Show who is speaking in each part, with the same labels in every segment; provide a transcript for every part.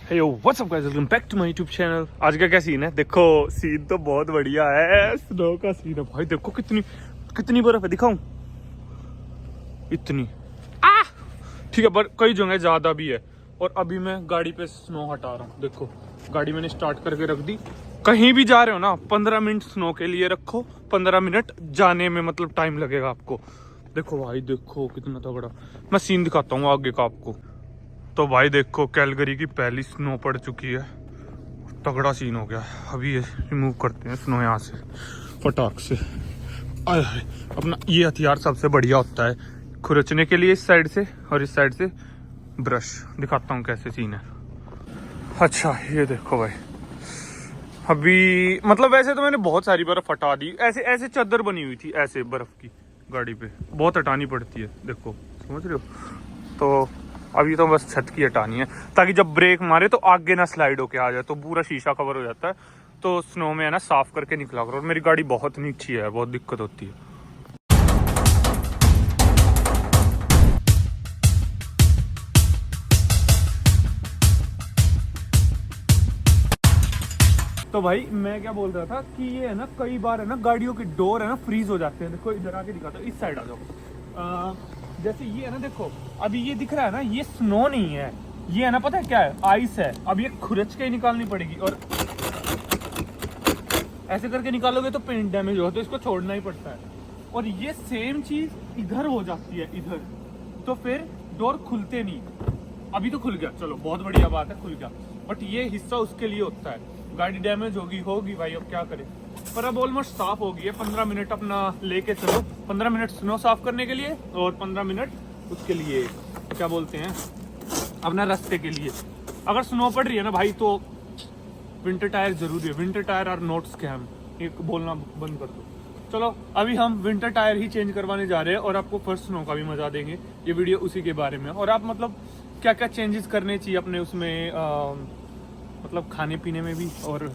Speaker 1: Hey what's up guys, welcome back to my YouTube channel. आज का क्या scene है? देखो सीन तो बहुत बढ़िया है, स्नो का सीन है भाई। देखो कितनी कितनी बर्फ है, दिखाऊं? इतनी ठीक है, पर कई जगह ज्यादा भी है। और अभी मैं गाड़ी पे स्नो हटा रहा हूँ। देखो गाड़ी मैंने स्टार्ट करके रख दी। कहीं भी जा रहे हो ना 15 मिनट स्नो के लिए रखो। 15 मिनट जाने में मतलब टाइम लगेगा आपको। देखो भाई, देखो कितना तगड़ा। मैं सीन दिखाता हूँ आगे का आपको। तो भाई देखो कैलगरी की पहली स्नो पड़ चुकी है। तगड़ा सीन हो गया। अभी ये रिमूव करते हैं स्नो यहाँ से फटाक से। आय हाय, अपना ये हथियार सबसे बढ़िया होता है खुरचने के लिए। इस साइड से और इस साइड से ब्रश दिखाता हूँ कैसे सीन है। अच्छा ये देखो भाई, अभी मतलब वैसे तो मैंने बहुत सारी बर्फ हटा दी। ऐसे ऐसे चादर बनी हुई थी ऐसे बर्फ की, गाड़ी पे बहुत हटानी पड़ती है। देखो समझ रहे हो? तो अभी तो बस छत की हटानी है, ताकि जब ब्रेक मारे तो आगे ना स्लाइड होके आ जाए, तो पूरा शीशा कवर हो जाता है। तो स्नो में है ना साफ करके निकला करो। और मेरी गाड़ी बहुत नीची है, बहुत दिक्कत होती है। तो भाई मैं क्या बोल रहा था कि ये है ना कई बार है ना गाड़ियों के डोर है ना फ्रीज हो जाते हैं। देखो इधर आके दिखाता हूँ, इस साइड आ जाओ। जैसे ये है ना, देखो अभी ये दिख रहा है ना, ये स्नो नहीं है, ये है ना पता है क्या है, आइस है। अब ये खुरच के निकालनी पड़ेगी, और ऐसे करके निकालोगे तो पेंट डैमेज हो, तो इसको छोड़ना ही पड़ता है। और ये सेम चीज इधर हो जाती है, इधर तो फिर डोर खुलते नहीं। अभी तो खुल गया, चलो बहुत बढ़िया बात है, खुल गया। बट ये हिस्सा उसके लिए होता है, गाड़ी डैमेज होगी भाई, अब क्या करें। पर अब ऑलमोस्ट साफ हो गई है। 15 मिनट अपना लेके चलो, 15 मिनट स्नो साफ करने के लिए, और 15 मिनट उसके लिए क्या बोलते हैं, अपना रास्ते के लिए। अगर स्नो पड़ रही है ना भाई, तो विंटर टायर जरूरी है। विंटर टायर और नोट स्कैम, एक बोलना बंद कर दो। चलो अभी हम विंटर टायर ही चेंज करवाने जा रहे हैं, और आपको फर्स्ट स्नो का भी मजा देंगे। ये वीडियो उसी के बारे में। और आप मतलब क्या क्या चेंजेस करने चाहिए अपने उसमें, मतलब खाने पीने में भी, और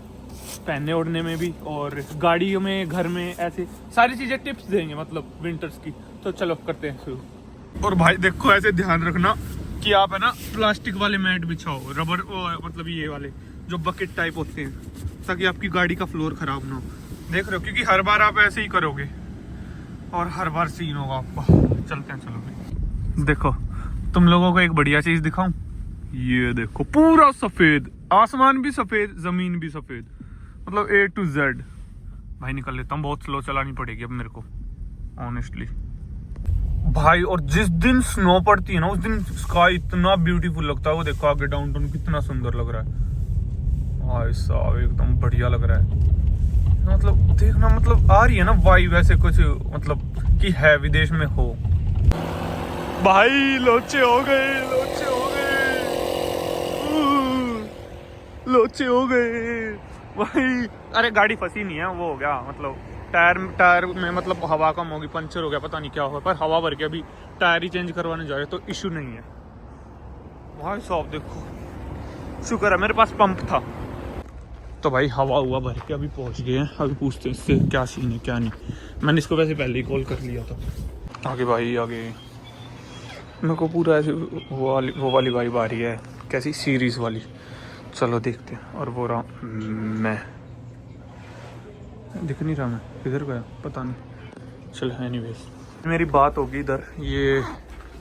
Speaker 1: पहनने ओढ़ने में भी, और गाड़ियों में, घर में, ऐसे सारी चीजें टिप्स देंगे मतलब विंटर्स की। तो चलो करते हैं शुरू। और भाई देखो ऐसे ध्यान रखना कि आप है ना प्लास्टिक वाले मैट बिछाओ, रबर मतलब ये वाले जो बकेट टाइप होते हैं, ताकि आपकी गाड़ी का फ्लोर खराब ना हो। देख रहे हो, क्योंकि हर बार आप ऐसे ही करोगे और हर बार सीन होगा आपका। चलते हैं चलो भाई। देखो तुम लोगों को एक बढ़िया चीज दिखाऊं, ये देखो पूरा सफेद, आसमान भी सफेद, जमीन भी सफेद, मतलब A to Z। भाई निकल लेता हूँ, बहुत स्लो चलानी पड़ेगी अब मेरे को ऑनेस्टली भाई। और जिस दिन स्नो पड़ती है ना, उस दिन स्काई इतना ब्यूटीफुल लगता है। वो देखो आगे डाउनटाउन कितना सुंदर लग रहा है भाई साहब, एकदम बढ़िया लग रहा है। मतलब देखना, मतलब आ रही है ना वाइब ऐसे कुछ, मतलब कि है विदेश में हो। भाई लोचे हो गए, लोचे हो गए, लोचे हो गए भाई। अरे गाड़ी फंसी नहीं है, वो हो गया मतलब टायर में मतलब हवा कम होगी, पंचर हो गया, पता नहीं क्या हुआ। पर हवा भर के अभी टायर ही चेंज करवाने जा रहे, तो इशू नहीं है भाई साहब। देखो शुक्र है मेरे पास पंप था। तो भाई हवा हुआ भर के अभी पहुंच गए हैं। अभी पूछते हैं इससे क्या सीन है क्या नहीं। मैंने इसको वैसे पहले ही कॉल कर लिया था। आगे भाई आगे, मेरे को पूरा ऐसे वो वाली वाइब आ रही है, कैसी सीरीज वाली। चलो देखते हैं। और वो रहा मैं, दिख नहीं रहा, मैं किधर गया पता नहीं। चलो एनीवेज मेरी बात होगी इधर, ये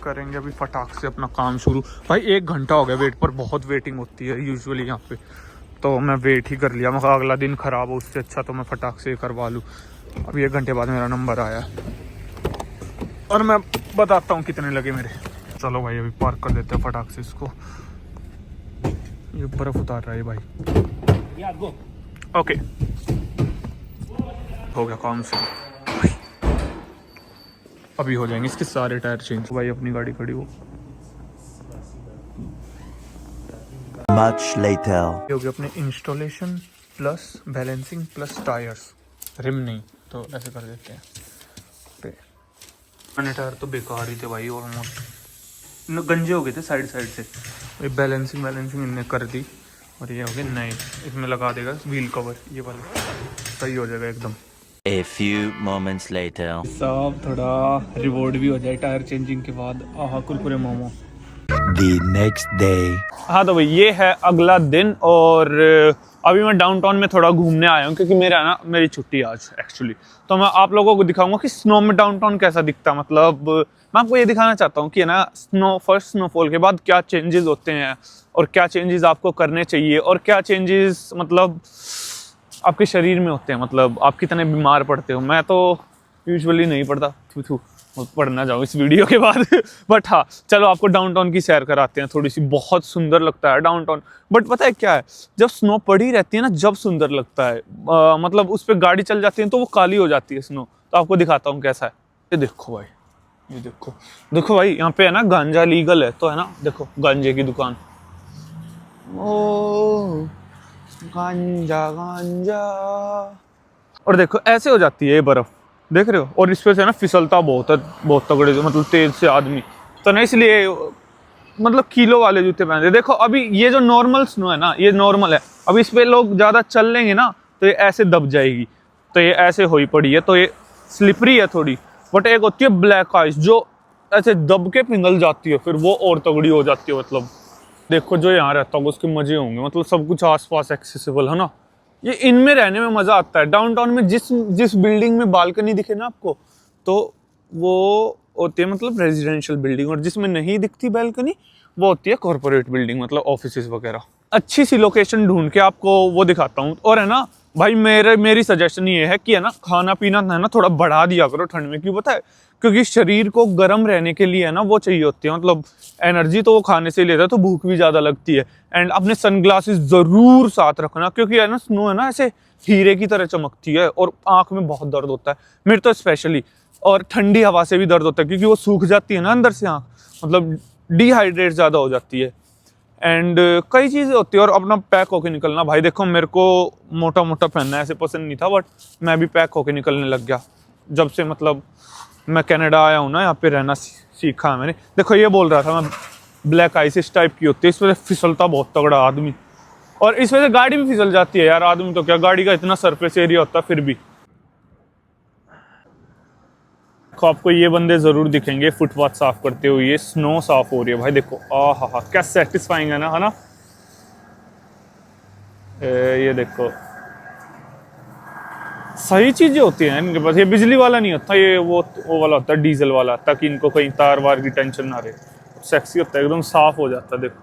Speaker 1: करेंगे अभी फटाक से अपना काम शुरू। भाई 1 घंटा हो गया वेट पर, बहुत वेटिंग होती है यूजुअली यहाँ पे, तो मैं वेट ही कर लिया। मैं अगला दिन खराब हो उससे अच्छा तो मैं फटाक से करवा लूँ। अभी 1 घंटे बाद मेरा नंबर आया और मैं बताता हूँ कितने लगे मेरे। चलो भाई अभी पार्क कर देते हैं फटाक से इसको। ये बर्फ उतार रहा है भाई। ओके हो गया काम से। अभी हो जाएंगे इसके सारे टायर चेंज। भाई अपनी गाड़ी खड़ी हो।
Speaker 2: Much later.
Speaker 1: ये हो गया अपने installation plus balancing plus tyres, rim नहीं, तो ऐसे कर देते हैं। मैंने टायर तो बेकार ही थे भाई, ऑलमोस्ट गंजे हो गए थे साइड से। ये बैलेंसिंग इनने कर दी, और ये हो गए नए। इसमें लगा देगा व्हील कवर, ये वाला सही हो जाएगा एकदम।
Speaker 2: A few moments later.
Speaker 1: सब थोड़ा रिवॉर्ड भी हो जाए टायर चेंजिंग के बाद। आहा Kurkure momo.
Speaker 2: The next day.
Speaker 1: हाँ तो भाई ये है अगला दिन और अभी मैं डाउनटाउन में थोड़ा घूमने आया हूँ क्योंकि मेरी छुट्टी आज एक्चुअली। तो मैं आप लोगों को दिखाऊंगा कि स्नो में डाउनटाउन कैसा दिखता है। मतलब मैं आपको ये दिखाना चाहता हूँ कि है ना फर्स्ट स्नोफॉल के बाद क्या चेंजेस होते हैं और क्या चेंजेस आपको करने चाहिए और क्या चेंजेस मतलब आपके शरीर में होते हैं, मतलब आप कितने बीमार पड़ते हो। मैं तो यूजुअली नहीं पड़ता, पढ़ना जाऊँ इस वीडियो के बाद बट हाँ चलो आपको डाउनटाउन की सैर कराते हैं थोड़ी सी। बहुत सुंदर लगता है डाउनटाउन। बट पता है क्या है, जब स्नो पड़ी रहती है ना जब सुंदर लगता है। मतलब उस पर गाड़ी चल जाती है तो वो काली हो जाती है स्नो। तो आपको दिखाता हूँ कैसा है। ये देखो भाई, ये देखो भाई, यहाँ पे है ना गांजा लीगल है तो है ना, देखो गांजे की दुकान। ओ गांजा गांजा। और देखो ऐसे हो जाती है ये बर्फ, देख रहे हो। और इस पे से ना फिसलता बहुत है, बहुत तगड़े, मतलब तेज से आदमी। तो ना इसलिए मतलब किलो वाले जूते पहनते। देखो अभी ये जो नॉर्मल स्नो है ना, ये नॉर्मल है। अब इस पे लोग ज़्यादा चल लेंगे ना तो ये ऐसे दब जाएगी। तो ये ऐसे हुई पड़ी है, तो ये स्लिपरी है थोड़ी। बट एक होती है ब्लैक आइस जो ऐसे दब के पिघल जाती है, फिर वो और तगड़ी हो जाती है। मतलब देखो जो यहाँ रहता होगा उसके मजे होंगे, मतलब सब कुछ आसपास एक्सेसिबल है ना। ये इनमें रहने में मजा आता है। डाउनटाउन में जिस बिल्डिंग में बालकनी दिखे ना आपको, तो वो होती है मतलब रेजिडेंशियल बिल्डिंग, और जिसमें नहीं दिखती बालकनी वो होती है कॉर्पोरेट बिल्डिंग, मतलब ऑफिसेज वगैरह। अच्छी सी लोकेशन ढूंढ के आपको वो दिखाता हूँ। और है ना भाई मेरी सजेशन ये है कि है ना खाना पीना है ना थोड़ा बढ़ा दिया करो ठंड में। क्यों पता है? क्योंकि शरीर को गर्म रहने के लिए है ना वो चाहिए होती है, मतलब एनर्जी तो वो खाने से लेता है, तो भूख भी ज़्यादा लगती है। एंड अपने सनग्लासेस ज़रूर साथ रखना, क्योंकि है ना स्नो है ना ऐसे हीरे की तरह चमकती है और आँख में बहुत दर्द होता है, मेरे तो स्पेशली। और ठंडी हवा से भी दर्द होता है क्योंकि वो सूख जाती है ना अंदर से आँख, मतलब डिहाइड्रेट ज़्यादा हो जाती है। एंड कई चीज़ें होती है। और अपना पैक होके निकलना भाई। देखो मेरे को मोटा मोटा पहनना ऐसे पसंद नहीं था, बट मैं भी पैक होके निकलने लग गया जब से मतलब मैं कनाडा आया हूँ ना, यहाँ पे रहना सीखा है मैंने। देखो ये बोल रहा था मैं, ब्लैक आइस इस टाइप की होती है, इस वजह से फिसलता बहुत तगड़ा आदमी, और इस वजह से गाड़ी भी फिसल जाती है यार। आदमी तो क्या, गाड़ी का इतना सरफेस एरिया होता है फिर भी। देखो आपको ये बंदे जरूर दिखेंगे फुटपाथ साफ करते हुए। ये स्नो साफ हो रही है भाई, देखो आहा क्या सेटिस्फाइंग है ना। ये देखो सही चीजें होती हैं इनके पास। ये बिजली वाला नहीं होता, ये वो वाला होता है डीजल वाला, ताकि इनको कहीं तार वार की टेंशन ना रहे। सेक्सी होता है, एकदम साफ हो जाता है। देखो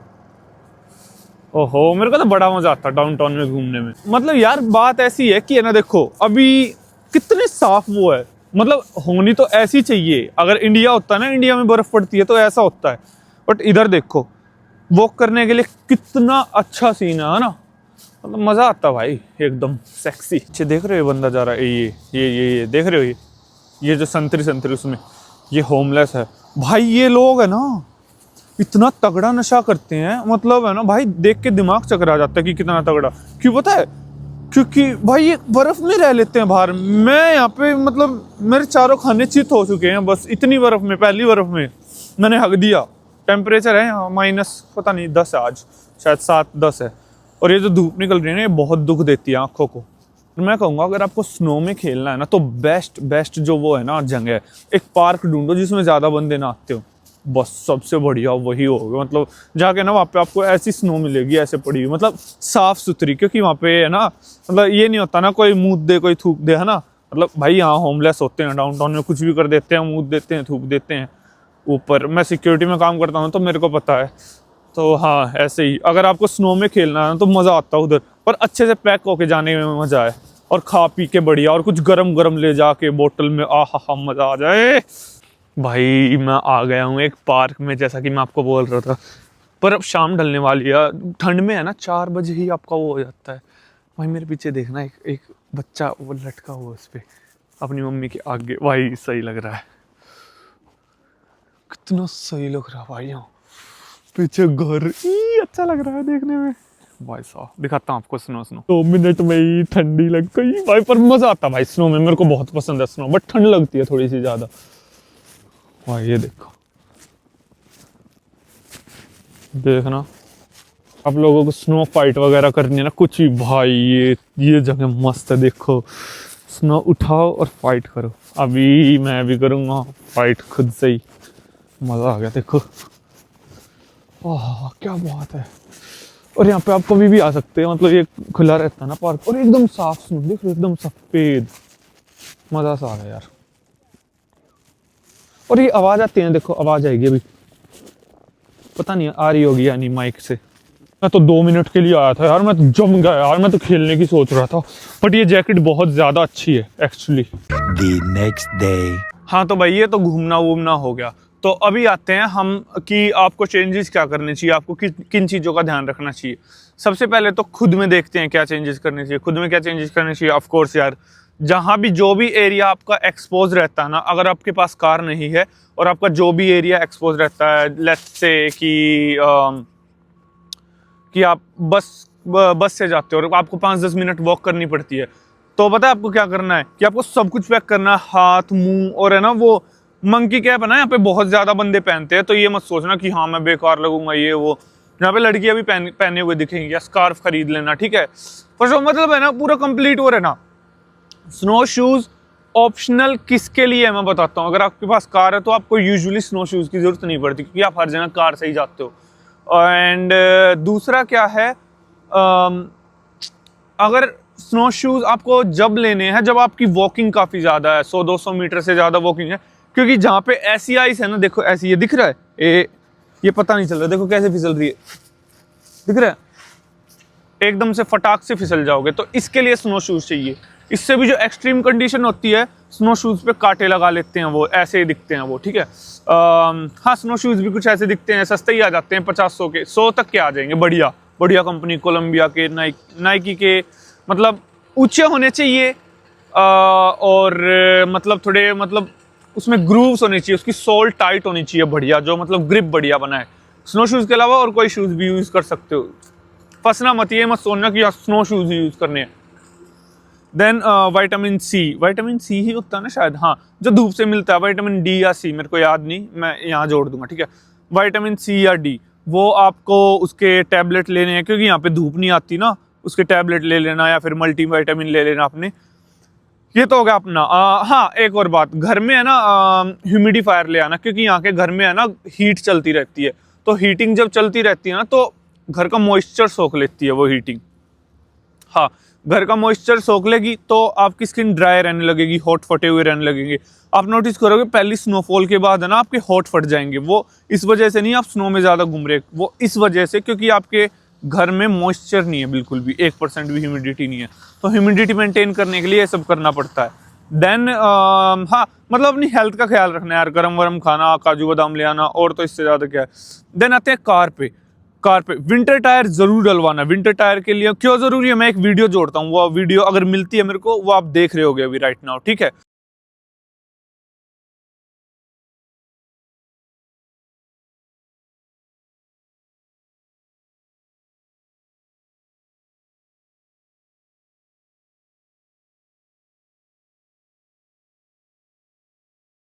Speaker 1: ओहो, मेरे को तो बड़ा मजा आता है डाउनटाउन में घूमने में। मतलब यार बात ऐसी है कि है ना, देखो अभी कितने साफ वो है, मतलब होनी तो ऐसी चाहिए। अगर इंडिया होता है ना, इंडिया में बर्फ पड़ती है तो ऐसा होता है, बट इधर देखो वॉक करने के लिए कितना अच्छा सीन है ना। मतलब मजा आता भाई, एकदम सेक्सी। अच्छे देख रहे हो बंदा जा रहा है, ये देख रहे हो, ये जो संतरी उसमें ये होमलेस है भाई। ये लोग है ना इतना तगड़ा नशा करते हैं, मतलब है ना भाई देख के दिमाग चकरा जाता है कि कितना तगड़ा। क्यों पता है? क्योंकि भाई ये बर्फ में रह लेते हैं बाहर। मैं यहाँ पे मतलब मेरे चारों खाने चित हो चुके हैं बस इतनी बर्फ में। पहली बर्फ में मैंने हक दिया। टेम्परेचर है यहाँ माइनस पता नहीं 10 है आज, शायद 7-10 है। और ये जो धूप निकल रही है ना, ये बहुत दुख देती है आंखों को। मैं कहूँगा अगर आपको स्नो में खेलना है ना, तो बेस्ट जो वो है ना जगह है, एक पार्क ढूंढो जिसमें ज़्यादा बंदे ना आते हो। बस सबसे बढ़िया वही होगा। मतलब जाके ना वहाँ पे आपको ऐसी स्नो मिलेगी ऐसे पड़ी हुई, मतलब साफ सुथरी। क्योंकि वहाँ पे है ना, मतलब ये नहीं होता ना कोई मुँह दे कोई थूक दे, है ना। मतलब भाई यहाँ होमलेस होते हैं डाउनटाउन में, कुछ भी कर देते हैं, मुँह देते हैं, थूक देते हैं। ऊपर मैं सिक्योरिटी में काम करता हूँ तो मेरे को पता है। तो हाँ ऐसे ही अगर आपको स्नो में खेलना है तो मज़ा आता है उधर, पर अच्छे से पैक होके जाने में मज़ा है। और खा पी के बढ़िया, और कुछ गरम ले जाके बोतल में, आहा मज़ा आ जाए भाई। मैं आ गया हूँ एक पार्क में, जैसा कि मैं आपको बोल रहा था। पर अब शाम ढलने वाली है, ठंड में है ना 4 बजे ही आपका वो हो जाता है। भाई मेरे पीछे देखना, एक बच्चा वो लटका हुआ उस पर अपनी मम्मी के आगे। भाई सही लग रहा है, कितना सही लग रहा है भाई। यहाँ पीछे घर अच्छा लग रहा है देखने में भाई साहब। दिखाता हूँ आपको स्नो 2 मिनट में ही ठंडी लग गई भाई। पर मजा आता भाई स्नो में, मेरे को बहुत पसंद है स्नो, बट ठंड लगती है थोड़ी सी ज्यादा भाई। ये देखना आप लोगों को स्नो फाइट वगैरह करनी है ना कुछ भी भाई, ये जगह मस्त है। देखो स्नो उठाओ और फाइट करो। अभी मैं भी करूँगा फाइट खुद से ही, मज़ा आ गया। देखो ओह क्या बात है। और यहाँ पे आप कभी भी आ सकते हैं, मतलब ये खुला रहता है ना पार्क, और एकदम साफ सुन देख, एकदम सफेद, मजा सा आ गया यार। और ये आवाज आती है, देखो आवाज आएगी अभी, पता नहीं आ रही होगी या नहीं माइक से। मैं तो 2 मिनट के लिए आया था यार, मैं तो जम गया यार, मैं तो खेलने की सोच रहा था, बट ये जैकेट बहुत ज्यादा अच्छी है एक्चुअली।
Speaker 2: The next day.
Speaker 1: हाँ तो भाई ये तो घूमना वूमना हो गया, तो अभी आते हैं हम कि आपको चेंजेस क्या करने चाहिए, आपको किन चीज़ों का ध्यान रखना चाहिए। सबसे पहले तो खुद में देखते हैं क्या चेंजेस करने चाहिए। खुद में क्या चेंजेस करने चाहिए, ऑफ कोर्स यार, जहाँ भी जो भी एरिया आपका एक्सपोज रहता है ना, अगर आपके पास कार नहीं है और आपका जो भी एरिया एक्सपोज रहता है, लेट्स से कि आप बस से जाते हो और आपको 5-10 मिनट वॉक करनी पड़ती है, तो पता है आपको क्या करना है कि आपको सब कुछ पैक करना है, हाथ मुंह, और है ना वो मंकी कैप है ना, यहाँ पे बहुत ज्यादा बंदे पहनते हैं, तो ये मत सोचना कि हाँ मैं बेकार लगूंगा ये वो। यहाँ पे लड़कियां भी पहने हुए दिखेंगी, या स्कार्फ खरीद लेना, ठीक है। पर जो मतलब है ना पूरा कंप्लीट हो रहा है ना। स्नो शूज ऑप्शनल किसके लिए है मैं बताता हूँ। अगर आपके पास कार है तो आपको यूजुअली स्नो शूज की जरूरत नहीं पड़ती, क्योंकि आप हर जगह कार से ही जाते हो। एंड दूसरा क्या है, अगर स्नो शूज आपको जब लेने हैं जब आपकी वॉकिंग काफी ज्यादा है, 100-200 मीटर से ज्यादा वॉकिंग है, क्योंकि जहाँ पे ऐसी आइस है ना, देखो ऐसी, ये दिख रहा है, ये पता नहीं चल रहा, देखो कैसे फिसल रही है, दिख रहा है, एकदम से फटाक से फिसल जाओगे, तो इसके लिए स्नो शूज चाहिए। इससे भी जो एक्सट्रीम कंडीशन होती है, स्नो शूज पे कांटे लगा लेते हैं, वो ऐसे ही दिखते हैं वो, ठीक है। हाँ स्नो शूज भी कुछ ऐसे दिखते हैं, सस्ते ही आ जाते हैं, 50-100 के, 100 तक के आ जाएंगे, बढ़िया बढ़िया कंपनी, कोलंबिया के, नाइकी के, मतलब ऊंचे होने चाहिए, और मतलब थोड़े, मतलब उसमें ग्रूव्स होने चाहिए, उसकी सोल टाइट होनी चाहिए बढ़िया, जो मतलब ग्रिप बढ़िया बनाए। स्नो शूज के अलावा और कोई शूज भी यूज कर सकते हो, फंसना मत, ये मत सोचना कि स्नो शूज यूज करने हैं। देन विटामिन सी ही होता है ना शायद, हाँ, जो धूप से मिलता है, विटामिन डी या सी, मेरे को याद नहीं, मैं यहाँ जोड़ दूंगा, ठीक है। विटामिन सी या डी, वो आपको उसके टैबलेट लेने हैं, क्योंकि यहाँ पे धूप नहीं आती ना, उसके टैबलेट ले लेना, या फिर मल्टी विटामिन ले लेना आपने। ये तो हो गया अपना। हाँ एक और बात, घर में है ना ह्यूमिडिफायर ले आना, क्योंकि यहाँ के घर में है ना हीट चलती रहती है, तो हीटिंग जब चलती रहती है ना, तो घर का मॉइस्चर सोख लेती है वो हीटिंग। हाँ, घर का मॉइस्चर सोख लेगी तो आपकी स्किन ड्राई रहने लगेगी, होठ फटे हुए रहने लगेंगे। आप नोटिस करोगे पहली स्नोफॉल के बाद है ना आपके होठ फट जाएंगे, वो इस वजह से नहीं आप स्नो में ज्यादा घूम रहे, वो इस वजह से क्योंकि आपके घर में मॉइस्चर नहीं है, बिल्कुल भी 1% भी ह्यूमिडिटी नहीं है, तो ह्यूमिडिटी मेंटेन करने के लिए ये सब करना पड़ता है। देन हाँ मतलब अपनी हेल्थ का ख्याल रखना है यार, गरम वरम खाना, काजू बादाम ले आना, और तो इससे ज्यादा क्या है। देन आते हैं कार पे विंटर टायर जरूर डलवाना। विंटर टायर के लिए क्यों जरूरी है, मैं एक वीडियो जोड़ता हूँ, वो वीडियो अगर मिलती है मेरे को, वो आप देख रहे होगे अभी राइट नाउ, ठीक है।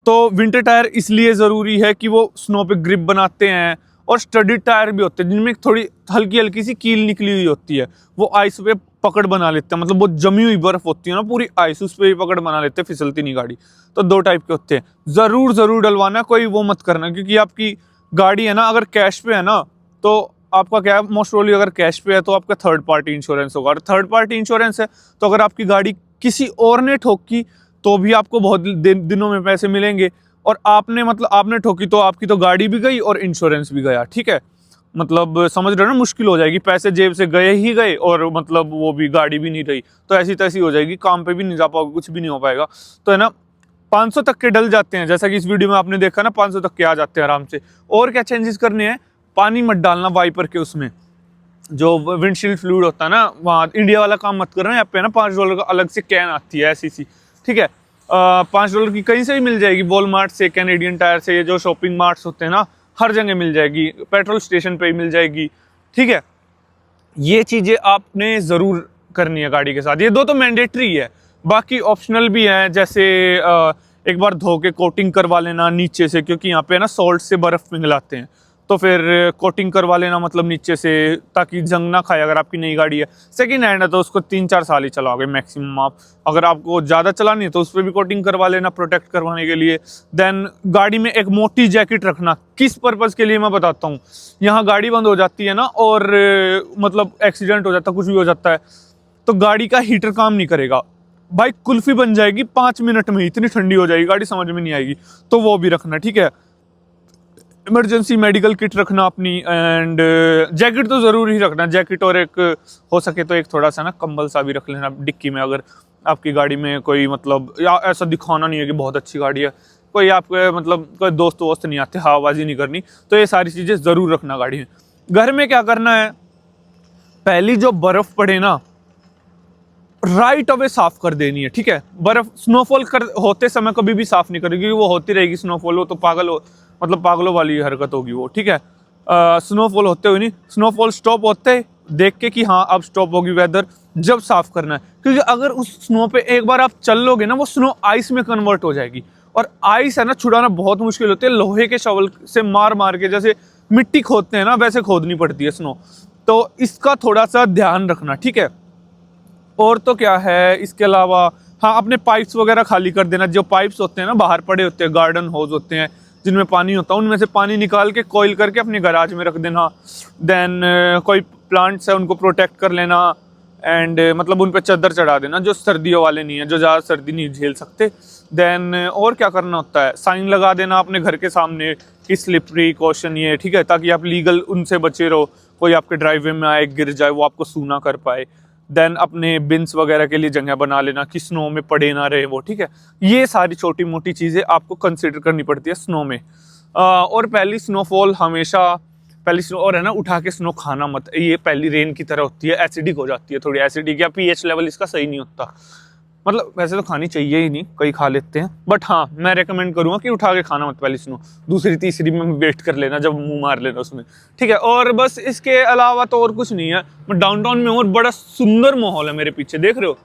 Speaker 1: तो विंटर टायर इसलिए ज़रूरी है कि वो स्नो पे ग्रिप बनाते हैं, और स्टडी टायर भी होते हैं जिनमें थोड़ी हल्की हल्की सी कील निकली हुई होती है, वो आइस पे पकड़ बना लेते हैं, मतलब वो जमी हुई बर्फ होती है ना पूरी आइस, उस पर भी पकड़ बना लेते हैं, फिसलती नहीं गाड़ी। तो 2 टाइप के होते हैं, ज़रूर डलवाना, कोई वो मत करना, क्योंकि आपकी गाड़ी है ना अगर कैश पे है ना, तो आपका क्या है, मोस्ट प्रोबेबली अगर कैश पे है तो आपका थर्ड पार्टी इंश्योरेंस होगा, और थर्ड पार्टी इंश्योरेंस है तो अगर आपकी गाड़ी किसी और ने ठोकी तो भी आपको बहुत दिनों में पैसे मिलेंगे, और आपने ठोकी तो आपकी तो गाड़ी भी गई और इंश्योरेंस भी गया, ठीक है। मतलब समझ रहे हो ना, मुश्किल हो जाएगी, पैसे जेब से गए ही गए, और मतलब वो भी गाड़ी भी नहीं रही, तो ऐसी तैसी हो जाएगी, काम पे भी नहीं जा पाओगे, कुछ भी नहीं हो पाएगा। तो है ना 500 तक के डल जाते हैं, जैसा कि इस वीडियो में आपने देखा ना, 500 तक के आ जाते हैं आराम से। और क्या चेंजेस करने हैं, पानी मत डालना वाइपर के, उसमें जो विंडशील्ड फ्लूइड होता है ना, वहाँ इंडिया वाला काम मत करना। यहाँ पे ना $5 का अलग से कैन आती है ऐसी सी, ठीक है। $5 की कहीं से भी मिल जाएगी, वॉलमार्ट से, कैनेडियन टायर से, जो शॉपिंग मार्ट्स होते हैं ना, हर जगह मिल जाएगी, पेट्रोल स्टेशन पे ही मिल जाएगी, ठीक है। ये चीज़ें आपने ज़रूर करनी है गाड़ी के साथ, ये 2 तो मैंडेटरी है, बाकी ऑप्शनल भी हैं, जैसे एक बार धो के कोटिंग करवा लेना नीचे से, क्योंकि यहाँ पे ना सॉल्ट से बर्फ़ पिघलाते हैं, तो फिर कोटिंग करवा लेना, मतलब नीचे से, ताकि जंग ना खाए अगर आपकी नई गाड़ी है। सेकंड हैंड है तो उसको 3-4 साल ही चलाओगे मैक्सिमम आप। अगर आपको ज़्यादा चलानी है तो उस पर भी कोटिंग करवा लेना प्रोटेक्ट करवाने के लिए। देन गाड़ी में एक मोटी जैकेट रखना। किस पर्पज़ के लिए मैं बताता हूँ। यहाँ गाड़ी बंद हो जाती है ना, और मतलब एक्सीडेंट हो जाता है, कुछ भी हो जाता है, तो गाड़ी का हीटर काम नहीं करेगा, बाइक कुल्फी बन जाएगी 5 मिनट में, इतनी ठंडी हो जाएगी गाड़ी, समझ में नहीं आएगी। तो वो भी रखना, ठीक है। इमरजेंसी मेडिकल किट रखना अपनी, एंड जैकेट तो ज़रूर ही रखना, जैकेट, और एक हो सके तो एक थोड़ा सा ना कंबल सा भी रख लेना डिक्की में, अगर आपकी गाड़ी में कोई मतलब, या ऐसा दिखाना नहीं है कि बहुत अच्छी गाड़ी है, कोई आपके मतलब कोई दोस्त वोस्त नहीं आते, हवाबाजी नहीं करनी, तो ये सारी चीज़ें ज़रूर रखना गाड़ी में। घर में क्या करना है, पहली जो बर्फ़ पड़े ना, राइट अवे साफ कर देनी है, ठीक है। बर्फ स्नोफॉल होते समय कभी भी साफ नहीं करेगी, क्योंकि वो होती रहेगी स्नोफॉल, वो तो मतलब पागलों वाली हरकत होगी वो, ठीक है। स्नोफॉल होते हुए नहीं, स्नोफॉल स्टॉप होते देख के कि हाँ अब स्टॉप होगी वेदर, जब साफ करना है। क्योंकि अगर उस स्नो पे एक बार आप चल लोगे ना, वो स्नो आइस में कन्वर्ट हो जाएगी, और आइस है ना छुड़ाना बहुत मुश्किल होती है। लोहे के शवल से मार मार के, जैसे मिट्टी खोदते हैं ना, वैसे खोदनी पड़ती है स्नो। तो इसका थोड़ा सा ध्यान रखना, ठीक है। और तो क्या है इसके अलावा, हाँ, अपने पाइप्स वगैरह खाली कर देना। जो पाइप्स होते हैं ना बाहर पड़े होते हैं, गार्डन होज होते हैं जिनमें पानी होता है, उनमें से पानी निकाल के कॉइल करके अपने गैराज में रख देना। देन कोई प्लांट्स है उनको प्रोटेक्ट कर लेना, एंड मतलब उन पर चादर चढ़ा देना जो सर्दियों वाले नहीं है, जो ज़्यादा सर्दी नहीं झेल सकते। देन और क्या करना होता है, साइन लगा देना अपने घर के सामने कि स्लिपरी कॉशन ये, ठीक है, ताकि आप लीगल उनसे बचे रहो। कोई आपके ड्राइववे में आए गिर जाए वो आपको सूना कर पाए। देन अपने बिन्स वगैरह के लिए जगह बना लेना कि स्नो में पड़े ना रहे वो, ठीक है। ये सारी छोटी मोटी चीज़ें आपको कंसिडर करनी पड़ती है स्नो में। और पहली स्नोफॉल हमेशा, पहली स्नो, और है ना उठा के स्नो खाना मत, ये पहली रेन की तरह होती है, एसिडिक हो जाती है थोड़ी, एसिडिक या पीएच लेवल इसका सही नहीं होता। मतलब वैसे तो खानी चाहिए ही नहीं, कई खा लेते हैं, बट हाँ मैं रेकमेंड करूँगा कि उठा के खाना मत पहली स्नो, दूसरी तीसरी में वेट कर लेना, जब मुंह मार लेना उसमें, ठीक है। और बस इसके अलावा तो और कुछ नहीं है। मैं डाउनटाउन में हूँ और बड़ा सुंदर माहौल है मेरे पीछे, देख रहे हो।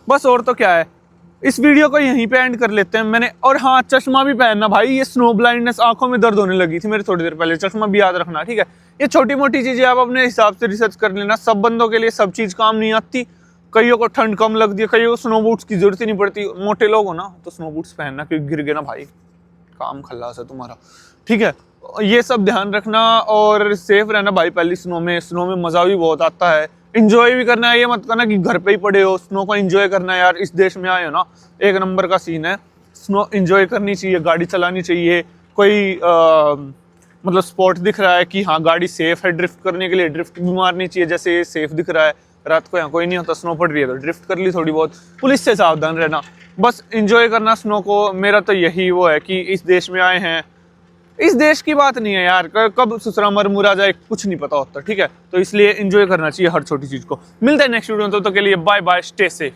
Speaker 1: बस और तो क्या है, इस वीडियो को यहीं पे एंड कर लेते हैं मैंने। और हाँ, चश्मा भी पहनना भाई, ये स्नो ब्लाइंडनेस, आंखों में दर्द होने लगी थी मेरे थोड़ी देर पहले, चश्मा भी याद रखना, ठीक है। ये छोटी मोटी चीज़ें आप अपने हिसाब से रिसर्च कर लेना। सब बंदों के लिए सब चीज़ काम नहीं आती, कईयों को ठंड कम लगती है, कईयों को स्नो बूट्स की जरूरत ही नहीं पड़ती। मोटे लोग हो ना तो स्नो बूट्स पहनना, क्योंकि गिर गए ना भाई काम खल्लास है तुम्हारा, ठीक है। ये सब ध्यान रखना और सेफ रहना भाई। पहली स्नो में मज़ा भी बहुत आता है, इंजॉय भी करना है। ये मत करना कि घर पे ही पड़े हो, स्नो को इंजॉय करना है यार। इस देश में आए हो ना, एक नंबर का सीन है, स्नो इंजॉय करनी चाहिए, गाड़ी चलानी चाहिए। कोई मतलब स्पॉट दिख रहा है कि हाँ गाड़ी सेफ है ड्रिफ्ट करने के लिए, ड्रिफ्ट भी मारनी चाहिए, जैसे सेफ दिख रहा है। रात को यहाँ कोई नहीं होता, स्नो पड़ रही है तो ड्रिफ्ट कर ली थोड़ी बहुत, पुलिस से सावधान रहना, बस इंजॉय करना स्नो को। मेरा तो यही वो है कि इस देश में आए हैं, इस देश की बात नहीं है यार, कब ससुरा मर मुरा जाए कुछ नहीं पता होता, ठीक है। तो इसलिए इंजॉय करना चाहिए हर छोटी चीज़ को। मिलते हैं नेक्स्ट वीडियो में, तब तक के लिए बाय बाय, स्टे सेफ।